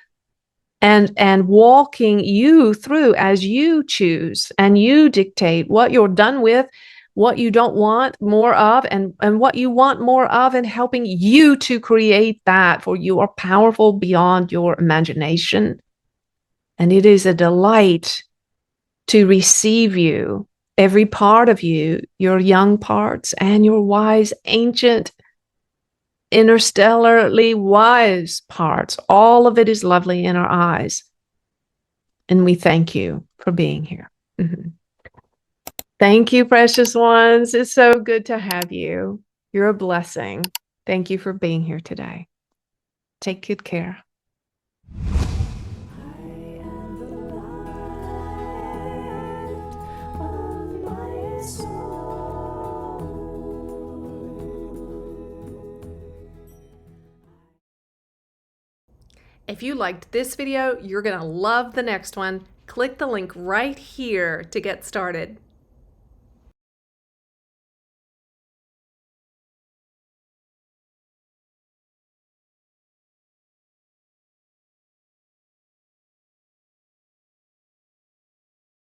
and walking you through as you choose and you dictate what you're done with, what you don't want more of, and what you want more of, and helping you to create that, for you are powerful beyond your imagination. And it is a delight to receive you, every part of you, your young parts and your wise, ancient, interstellarly wise parts. All of it is lovely in our eyes. And we thank you for being here. Thank you, precious ones. It's so good to have you. You're a blessing. Thank you for being here today. Take good care. If you liked this video, you're going to love the next one. Click the link right here to get started.